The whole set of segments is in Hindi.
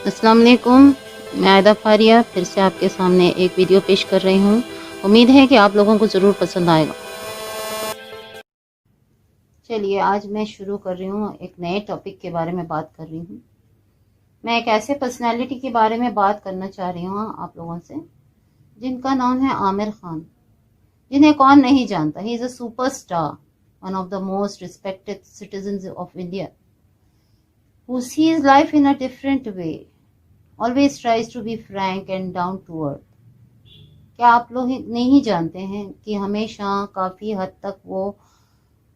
अस्सलाम वालेकुम, मैं आयदा फारिया फिर से आपके सामने एक वीडियो पेश कर रही हूँ। उम्मीद है कि आप लोगों को ज़रूर पसंद आएगा। चलिए आज मैं शुरू कर रही हूँ, एक नए टॉपिक के बारे में बात कर रही हूँ। मैं एक ऐसे पर्सनालिटी के बारे में बात करना चाह रही हूँ आप लोगों से, जिनका नाम है आमिर खान, जिन्हें कौन नहीं जानता। ही is a superstar, one of the most respected citizens of India, who sees life in a different way, always tries to be frank and down to earth. क्या आप लोग नहीं जानते हैं कि हमेशा काफ़ी हद तक वो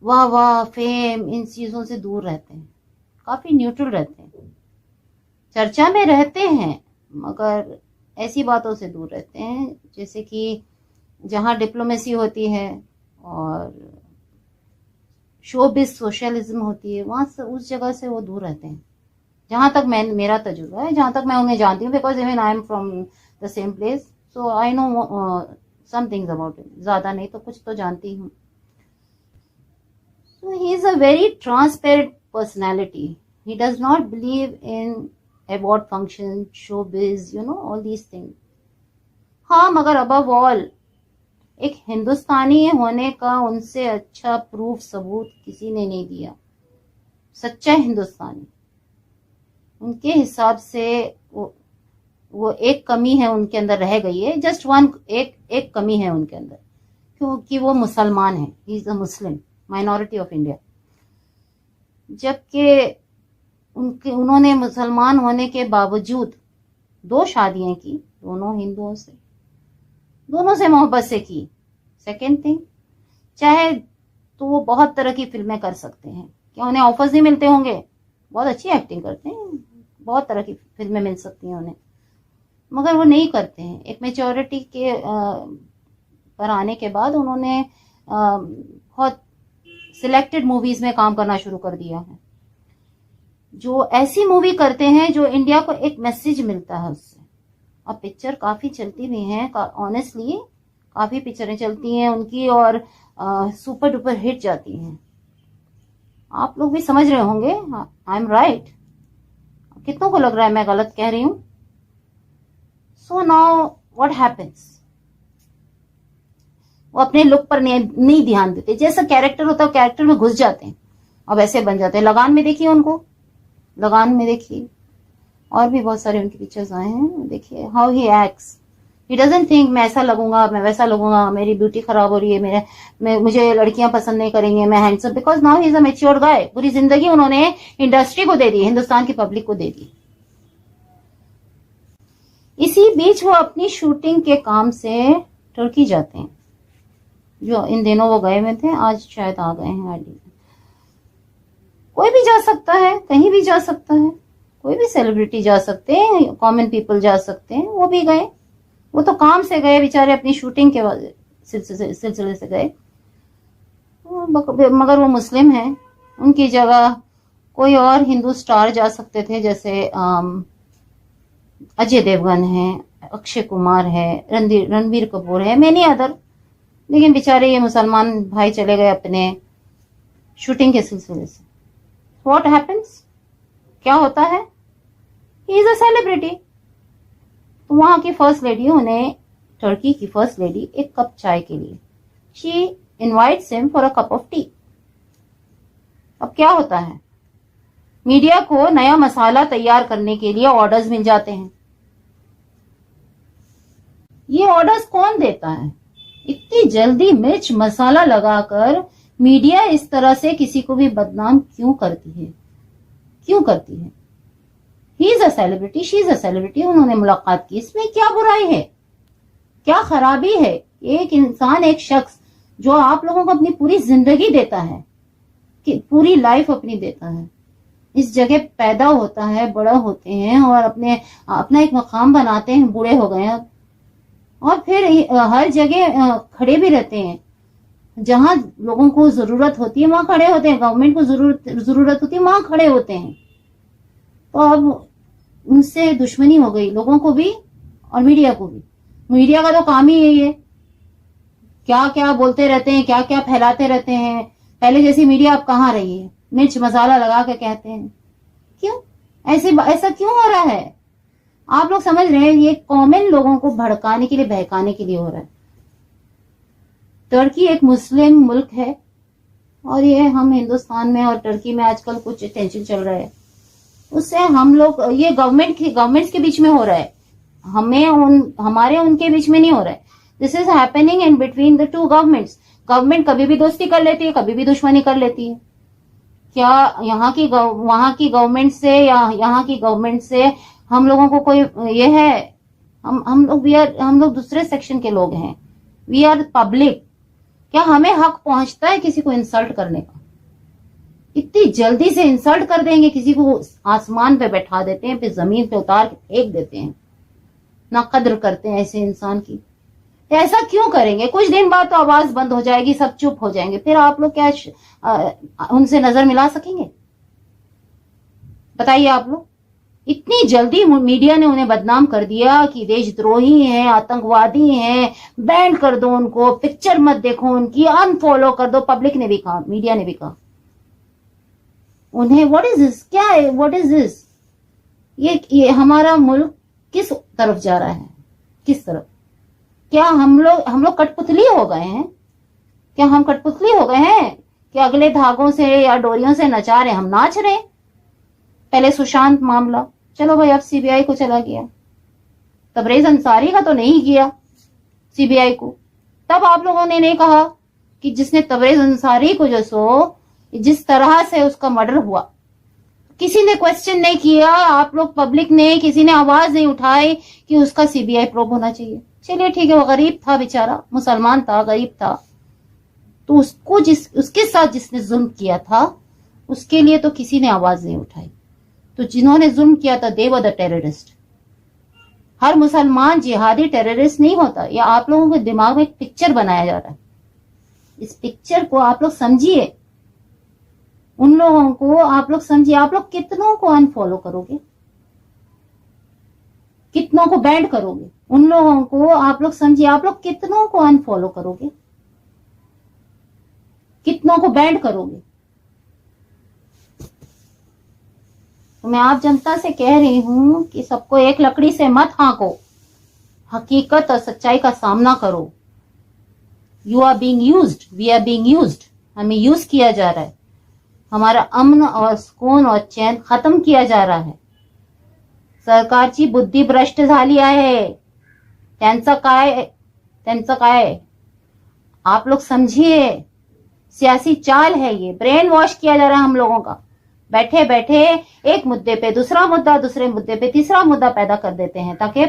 वाह वाह फेम इन चीज़ों से दूर रहते हैं, काफ़ी न्यूट्रल रहते हैं, चर्चा में रहते हैं मगर ऐसी बातों से दूर रहते हैं जैसे कि जहाँ डिप्लोमेसी होती है और शोबिज़ सोशलिज्म होती है, वहाँ से उस जगह से वो दूर रहते हैं। जहाँ तक मेरा तजुर्बा है, जहाँ तक मैं उन्हें जानती हूँ, because even I am from the same place, so I know some things about it. ज़्यादा नहीं तो कुछ तो जानती हूँ। So he is a very transparent personality. He does not believe in award function, showbiz, you know, all these things. हाँ, मगर अबव ऑल एक हिंदुस्तानी होने का उनसे अच्छा प्रूफ सबूत किसी ने नहीं दिया। सच्चा हिंदुस्तानी, उनके हिसाब से वो एक कमी है उनके अंदर रह गई है, जस्ट वन, एक कमी है उनके अंदर, क्योंकि वो मुसलमान है। He is a Muslim minority of India. जबकि उन्होंने मुसलमान होने के बावजूद 2 शादियां की, दोनों हिंदुओं से, दोनों से मोहब्बत से की। सेकेंड थिंग, चाहे तो वो बहुत तरह की फिल्में कर सकते हैं, क्या उन्हें ऑफर्स नहीं मिलते होंगे? बहुत अच्छी एक्टिंग करते हैं, बहुत तरह की फिल्में मिल सकती हैं उन्हें, मगर वो नहीं करते हैं। एक मैच्योरिटी के पर आने के बाद उन्होंने बहुत सिलेक्टेड मूवीज में काम करना शुरू कर दिया है, जो ऐसी मूवी करते हैं जो इंडिया को एक मैसेज मिलता है उससे। अब पिक्चर काफ़ी चलती भी हैं, ऑनेस्टली काफ़ी पिक्चरें चलती हैं उनकी और सुपर डुपर हिट जाती हैं। आप लोग भी समझ रहे होंगे, आई एम राइट? कितनों को लग रहा है मैं गलत कह रही हूं? सो नाउ व्हाट हैपेंस, वो अपने लुक पर नहीं ध्यान देते। जैसा कैरेक्टर होता है कैरेक्टर में घुस जाते हैं, अब ऐसे बन जाते हैं। लगान में देखिए उनको, लगान में देखिए, और भी बहुत सारे उनकी पिक्चर्स आए हैं, देखिए how he acts. He doesn't think मैं ऐसा लगूंगा, मैं वैसा लगूंगा, मेरी ब्यूटी खराब हो रही है, मुझे लड़कियां पसंद नहीं करेंगे, मैं handsome, because now he is a matured guy. पूरी जिंदगी उन्होंने इंडस्ट्री को दे दी, हिंदुस्तान की पब्लिक को दे दी। इसी बीच वो अपनी शूटिंग के काम से तुर्की जाते हैं, जो इन दिनों वो गए हुए थे, आज शायद आ गए हैं आईडी। कोई भी जा सकता है, कहीं भी जा सकता है, कोई भी सेलिब्रिटी जा सकते हैं, कॉमन पीपल जा सकते हैं। वो भी गए, वो तो काम से गए बेचारे, अपनी शूटिंग के सिलसिले से गए, मगर वो मुस्लिम हैं। उनकी जगह कोई और हिंदू स्टार जा सकते थे, जैसे अजय देवगन है, अक्षय कुमार है, रणबीर कपूर है, मैनी अदर। लेकिन बेचारे ये मुसलमान भाई चले गए अपने शूटिंग के सिलसिले से। व्हाट हैपेंस, क्या होता है? He is a celebrity. तो वहां की फर्स्ट लेडी, उन्हें टर्की की फर्स्ट लेडी, एक कप चाय के लिए, she invites him for a cup of T. अब क्या होता है, मीडिया को नया मसाला तैयार करने के लिए ऑर्डर्स मिल जाते हैं। ये ऑर्डर्स कौन देता है? इतनी जल्दी मिर्च मसाला लगाकर मीडिया इस तरह से किसी को भी बदनाम क्यों करती है? क्यों करती है? He is a celebrity, she is a celebrity, उन्होंने मुलाकात की, इसमें क्या बुराई है, क्या खराबी है? एक इंसान, एक शख्स जो आप लोगों को अपनी पूरी जिंदगी देता है, कि पूरी लाइफ अपनी देता है, इस जगह पैदा होता है, बड़ा होते हैं और अपना एक मकाम बनाते हैं, बूढ़े हो गए हैं, और फिर हर जगह खड़े भी रहते हैं। जहां लोगों को जरूरत होती है वहां खड़े होते हैं, गवर्नमेंट को जरूरत होती है वहां खड़े होते हैं। तो अब उनसे दुश्मनी हो गई, लोगों को भी और मीडिया को भी। मीडिया का तो काम ही यही है क्या क्या बोलते रहते हैं, क्या क्या फैलाते रहते हैं। पहले जैसी मीडिया अब कहाँ रही है, मिर्च मसाला लगा के कहते हैं। क्यों ऐसा क्यों हो रहा है? आप लोग समझ रहे हैं, ये कॉमन लोगों को भड़काने के लिए, बहकाने के लिए हो रहा है। टर्की एक मुस्लिम मुल्क है और ये हम हिंदुस्तान में और टर्की में आजकल कुछ टेंशन चल रहा है, उससे हम लोग, ये गवर्नमेंट्स के बीच में हो रहा है, हमारे उनके बीच में नहीं हो रहा है। This is happening in between the two governments. Government कभी भी दोस्ती कर लेती है, कभी भी दुश्मनी कर लेती है। क्या वहां की गवर्नमेंट से या यहाँ की गवर्नमेंट से हम लोगों को कोई ये है? हम लोग दूसरे सेक्शन के लोग हैं, वी आर पब्लिक। क्या हमें हक पहुंचता है किसी को इंसल्ट करने का? इतनी जल्दी से इंसल्ट कर देंगे, किसी को आसमान पे बैठा देते हैं, फिर जमीन पे उतार के फेंक देते हैं, ना कद्र करते हैं ऐसे इंसान की। ऐसा क्यों करेंगे? कुछ दिन बाद तो आवाज बंद हो जाएगी, सब चुप हो जाएंगे, फिर आप लोग क्या उनसे नजर मिला सकेंगे? बताइए आप लोग। इतनी जल्दी मीडिया ने उन्हें बदनाम कर दिया कि देशद्रोही हैं, आतंकवादी हैं, बैन कर दो उनको, पिक्चर मत देखो उनकी, अनफॉलो कर दो। पब्लिक ने भी कहा, मीडिया ने भी कहा उन्हें। What is this? क्या है? What is this? ये हमारा मुल्क किस तरफ जा रहा है? किस तरफ? क्या हम लोग कठपुतली हो गए हैं? क्या हम कठपुतली हो गए हैं कि अगले धागों से या डोरियों से नचा रहे, हम नाच रहे? पहले सुशांत मामला, चलो भाई अब सीबीआई को चला गया। तबरेज अंसारी का तो नहीं किया सीबीआई को। तब आप लोगों ने नहीं कहा कि जिसने तबरेज अंसारी को जिस तरह से उसका मर्डर हुआ, किसी ने क्वेश्चन नहीं किया, आप लोग पब्लिक ने, किसी ने आवाज नहीं उठाई कि उसका सीबीआई प्रोब होना चाहिए। चलिए ठीक है, वो गरीब था बेचारा, मुसलमान था, गरीब था, तो उसको उसके साथ जिसने जुल्म किया था उसके लिए तो किसी ने आवाज नहीं उठाई। तो जिन्होंने जुल्म किया था दे वर द टेररिस्ट। हर मुसलमान जिहादी टेररिस्ट नहीं होता। या आप लोगों के दिमाग में एक पिक्चर बनाया जा रहा है, इस पिक्चर को आप लोग समझिए, उन लोगों को आप लोग समझिए। आप लोग कितनों को अनफॉलो करोगे, कितनों को बैंड करोगे? उन लोगों को आप लोग समझिए, आप लोग कितनों को अनफॉलो करोगे, कितनों को बैंड करोगे? तो मैं आप जनता से कह रही हूं कि सबको एक लकड़ी से मत हाँको, हकीकत और सच्चाई का सामना करो। You are being used, we are being used, हमें यूज किया जा रहा है, हमारा अमन और सुकून और चैन खत्म किया जा रहा है। सरकारची बुद्धी भ्रष्ट झाली आहे, त्यांचं काय आप लोग समझिए। सियासी चाल है ये, ब्रेन वॉश किया जा रहा है हम लोगों का। बैठे बैठे एक मुद्दे पे दूसरा मुद्दा, दूसरे मुद्दे पे तीसरा मुद्दा पैदा कर देते हैं ताकि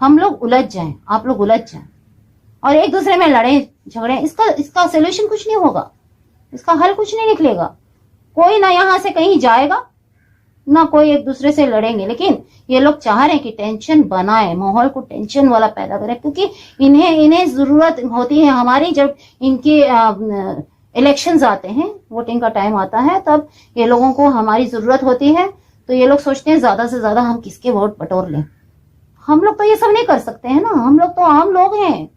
हम लोग उलझ जाएं, आप लोग उलझ जाएं और एक दूसरे में लड़े झगड़े। इसका सोल्यूशन कुछ नहीं होगा, इसका हल कुछ नहीं निकलेगा। कोई ना यहां से कहीं जाएगा, ना कोई एक दूसरे से लड़ेंगे। लेकिन ये लोग चाह रहे हैं कि टेंशन बनाए, माहौल को टेंशन वाला पैदा करें, क्योंकि इन्हें जरूरत होती है हमारी। जब इनके इलेक्शंस आते हैं, वोटिंग का टाइम आता है, तब ये लोगों को हमारी जरूरत होती है। तो ये लोग सोचते हैं ज्यादा से ज्यादा हम किसके वोट बटोर लें। हम लोग तो ये सब नहीं कर सकते हैं ना, हम लोग तो आम लोग हैं।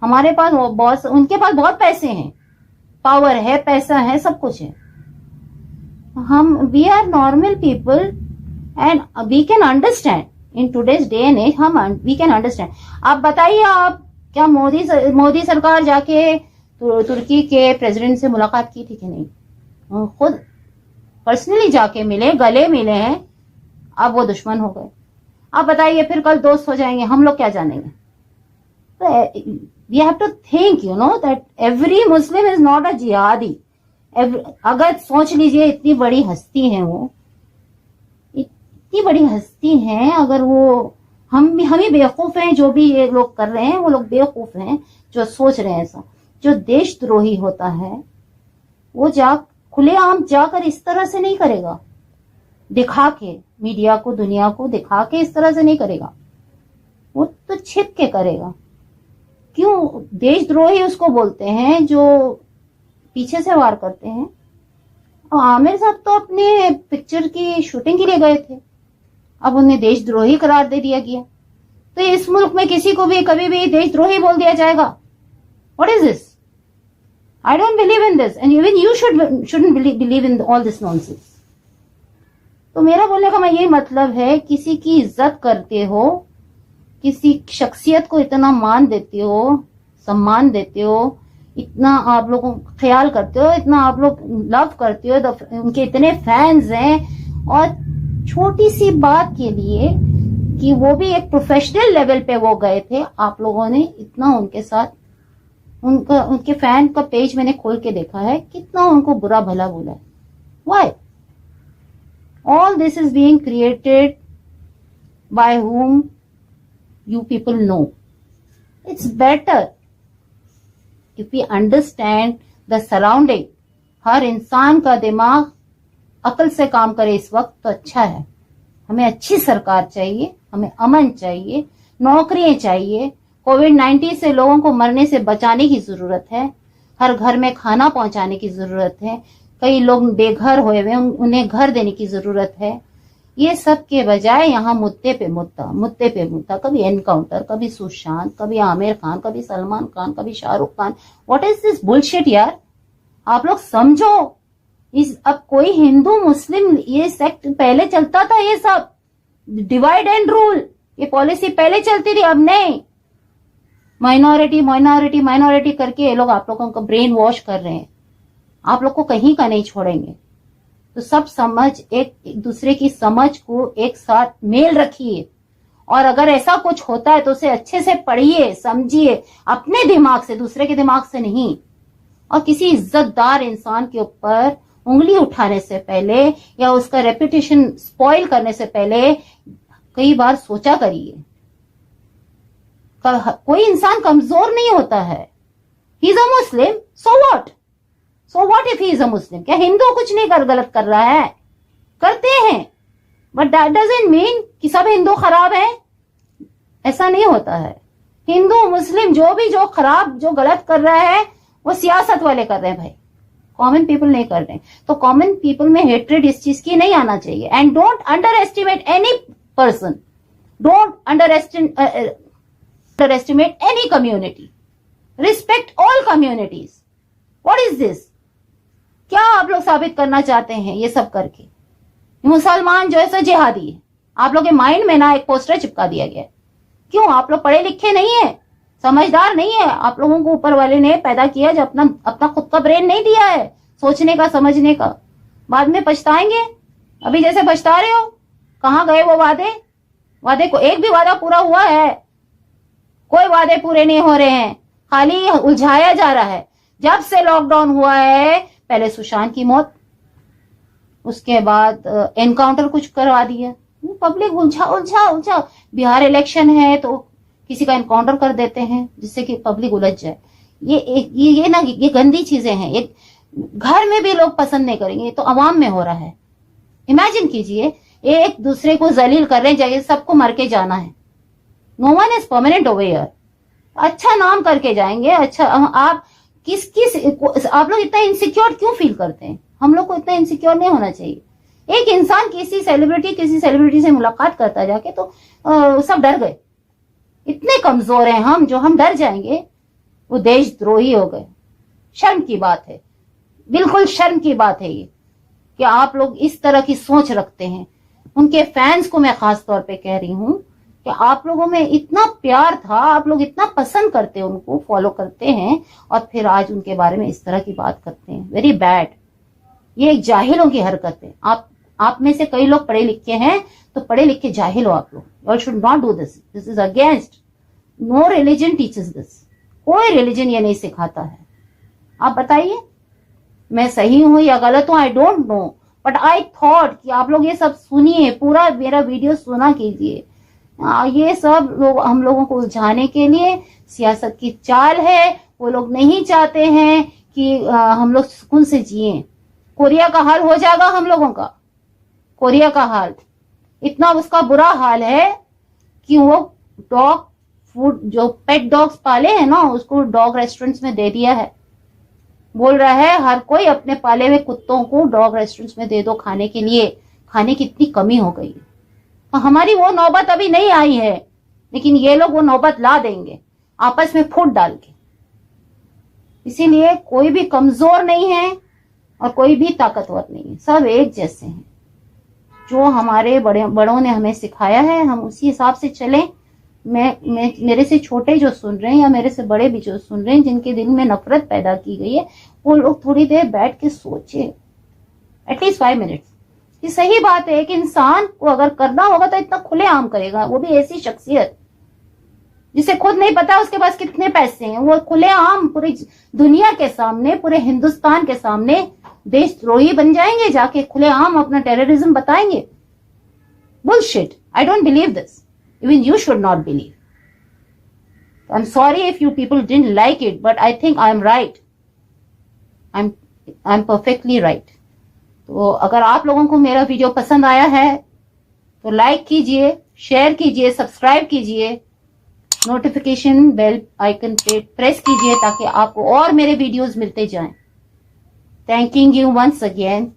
हमारे पास बहुत, उनके पास बहुत पैसे हैं, पावर है, पैसा है, सब कुछ है। We are normal people and we can understand in today's day and age. We can understand. आप बताइए, आप क्या मोदी सरकार जाके तुर्की के प्रेसिडेंट से मुलाकात की थी कि नहीं? खुद पर्सनली जाके मिले, गले मिले हैं, अब वो दुश्मन हो गए। आप बताइए, फिर कल दोस्त हो जाएंगे, हम लोग क्या जानेंगे? तो we have to think, you know, that every Muslim is not a jihadi. अगर सोच लीजिए, इतनी बड़ी हस्ती है वो, इतनी बड़ी हस्ती है, अगर वो हम ही बेवकूफ हैं, जो भी ये लोग कर रहे हैं वो लोग बेवकूफ हैं जो सोच रहे हैं ऐसा। जो देशद्रोही होता है वो खुलेआम जाकर इस तरह से नहीं करेगा, दिखा के, मीडिया को, दुनिया को दिखा के इस तरह से नहीं करेगा, वो तो छिप के करेगा। क्यों? देशद्रोही उसको बोलते हैं जो पीछे से वार करते हैं। और आमिर साहब तो अपने पिक्चर की शूटिंग के लिए गए थे, अब उन्हें देशद्रोही करार दे दिया गया। तो इस मुल्क में किसी को भी कभी भी देशद्रोही बोल दिया जाएगा? What is this? I don't believe in this, and even you shouldn't believe in all this nonsense. तो मेरा बोलने का मैं यही मतलब है, किसी की इज्जत करते हो, किसी शख्सियत को इतना मान देते हो, सम्मान देते हो, इतना आप लोगों को ख्याल करते हो, इतना आप लोग लव करते हो, उनके इतने फैंस हैं, और छोटी सी बात के लिए कि वो भी एक प्रोफेशनल लेवल पे वो गए थे, आप लोगों ने इतना उनके साथ, उनके फैन का पेज मैंने खोल के देखा है, कितना उनको बुरा भला बोला है. Why? All this is being created by whom you people know. It's better if we understand the surrounding. हर इंसान का दिमाग अकल से काम करे इस वक्त तो अच्छा है. हमें अच्छी सरकार चाहिए, हमें अमन चाहिए, नौकरियां चाहिए. कोविड-19 से लोगों को मरने से बचाने की जरूरत है. हर घर में खाना पहुंचाने की जरूरत है. कई लोग बेघर हुए हुए, उन्हें घर देने की जरूरत है. ये सब के बजाय यहाँ मुद्दे पे मुद्दा, कभी एनकाउंटर, कभी सुशांत, कभी आमिर खान, कभी सलमान खान, कभी Shahrukh Khan. What is this bullshit यार? आप लोग समझो. अब कोई हिंदू मुस्लिम ये सेक्ट पहले चलता था, ये सब डिवाइड एंड रूल, ये पॉलिसी पहले चलती थी, अब नहीं. माइनॉरिटी करके ये लोग आप लोगों को ब्रेन वॉश कर रहे हैं. आप लोग को कहीं का नहीं छोड़ेंगे. तो सब समझ, एक दूसरे की समझ को एक साथ मेल रखिए, और अगर ऐसा कुछ होता है तो उसे अच्छे से पढ़िए, समझिए, अपने दिमाग से, दूसरे के दिमाग से नहीं. और किसी इज्जतदार इंसान के ऊपर उंगली उठाने से पहले या उसका रेपुटेशन स्पॉइल करने से पहले कई बार सोचा करिए. कोई इंसान कमजोर नहीं होता है. He is a Muslim, so what if he is a Muslim? क्या हिंदू कुछ नहीं गलत कर रहा है? करते हैं, बट दैट डजंट मीन कि सब हिंदू खराब है. ऐसा नहीं होता है. हिंदू मुस्लिम जो खराब, जो गलत कर रहा है, वो सियासत वाले कर रहे हैं भाई, कॉमन पीपल नहीं कर रहे. तो कॉमन पीपल में हेट्रेड इस चीज की नहीं आना चाहिए. And don't under estimate any person, don't under estimate any community, respect all communities. What is this? क्या आप लोग साबित करना चाहते हैं ये सब करके? मुसलमान जो है सो जिहादी है. आप लोग के माइंड में ना एक पोस्टर चिपका दिया गया. क्यों? आप लोग पढ़े लिखे नहीं है, समझदार नहीं है. आप लोगों को ऊपर वाले ने पैदा किया जो अपना खुद का ब्रेन नहीं दिया है सोचने का, समझने का. बाद में पछताएंगे. अभी जैसे पछता रहे हो. कहां गए वो वादे को? एक भी वादा पूरा हुआ है? कोई वादे पूरे नहीं हो रहे हैं, खाली उलझाया जा रहा है. जब से लॉकडाउन हुआ है, पहले सुशांत की मौत, उसके बाद एनकाउंटर कुछ करवा दिया. पब्लिक उलझा. बिहार इलेक्शन है तो किसी का एनकाउंटर कर देते हैं जिससे कि पब्लिक उलझ जाए. ये गंदी चीजें हैं. ये घर में भी लोग पसंद नहीं करेंगे, तो अवाम में हो रहा है. इमेजिन कीजिए, एक दूसरे को जलील कर रहे हैं, जगह सबको मर के जाना है. No one is permanent over here. अच्छा नाम करके जाएंगे. अच्छा, आप आप लोग इतना इनसिक्योर क्यों फील करते हैं? हम लोग को इतना इनसिक्योर नहीं होना चाहिए. एक इंसान किसी सेलिब्रिटी से मुलाकात करता जाके तो सब डर गए. इतने कमजोर हैं हम डर जाएंगे. वो देशद्रोही हो गए. शर्म की बात है, बिल्कुल शर्म की बात है ये कि आप लोग इस तरह की सोच रखते हैं. उनके फैंस को मैं खास तौर पे कह रही हूं कि आप लोगों में इतना प्यार था, आप लोग इतना पसंद करते हैं, उनको फॉलो करते हैं, और फिर आज उनके बारे में इस तरह की बात करते हैं. Very bad. ये एक जाहिलों की हरकत है. आप में से कई लोग पढ़े लिखे हैं, तो पढ़े लिखे जाहिल हो आप लोग. You should not do this. This is against. No religion teaches this. कोई रिलीजन ये नहीं सिखाता है. आप बताइए मैं सही हूं या गलत हूं, I don't know, but I thought कि आप लोग ये सब सुनिए, पूरा मेरा वीडियो सुना कीजिए. ये सब लोग हम लोगों को उलझाने के लिए सियासत की चाल है. वो लोग नहीं चाहते हैं कि हम लोग सुकून से जिए. कोरिया का हाल हो जाएगा हम लोगों का. कोरिया का हाल इतना उसका बुरा हाल है कि वो डॉग फूड, जो पेट डॉग्स पाले हैं ना, उसको डॉग रेस्टोरेंट्स में दे दिया है. बोल रहा है हर कोई अपने पाले हुए कुत्तों को डॉग रेस्टोरेंट्स में दे दो खाने के लिए. खाने की इतनी कमी हो गई. हमारी वो नौबत अभी नहीं आई है, लेकिन ये लोग वो नौबत ला देंगे आपस में फूट डाल के. इसीलिए कोई भी कमजोर नहीं है और कोई भी ताकतवर नहीं है, सब एक जैसे हैं। जो हमारे बड़ों ने हमें सिखाया है हम उसी हिसाब से चलें। मैं मेरे से छोटे जो सुन रहे हैं या मेरे से बड़े भी जो सुन रहे हैं, जिनके दिल में नफरत पैदा की गई है, वो लोग थोड़ी देर बैठ के सोचे, एटलीस्ट 5 मिनट्स, कि सही बात है कि इंसान को अगर करना होगा तो इतना खुलेआम करेगा। वो भी ऐसी शख्सियत जिसे खुद नहीं पता उसके पास कितने पैसे हैं, वो खुलेआम पूरी दुनिया के सामने, पूरे हिंदुस्तान के सामने देशद्रोही बन जाएंगे, जाके खुलेआम अपना टेररिज्म बताएंगे। Bullshit, I don't believe this, even you should not believe. I'm sorry if you people didn't like it, but I think I'm right. I'm perfectly right. तो अगर आप लोगों को मेरा वीडियो पसंद आया है तो लाइक कीजिए, शेयर कीजिए, सब्सक्राइब कीजिए, नोटिफिकेशन बेल आइकन पे प्रेस कीजिए ताकि आपको और मेरे वीडियोस मिलते जाएं। Thanking you once again.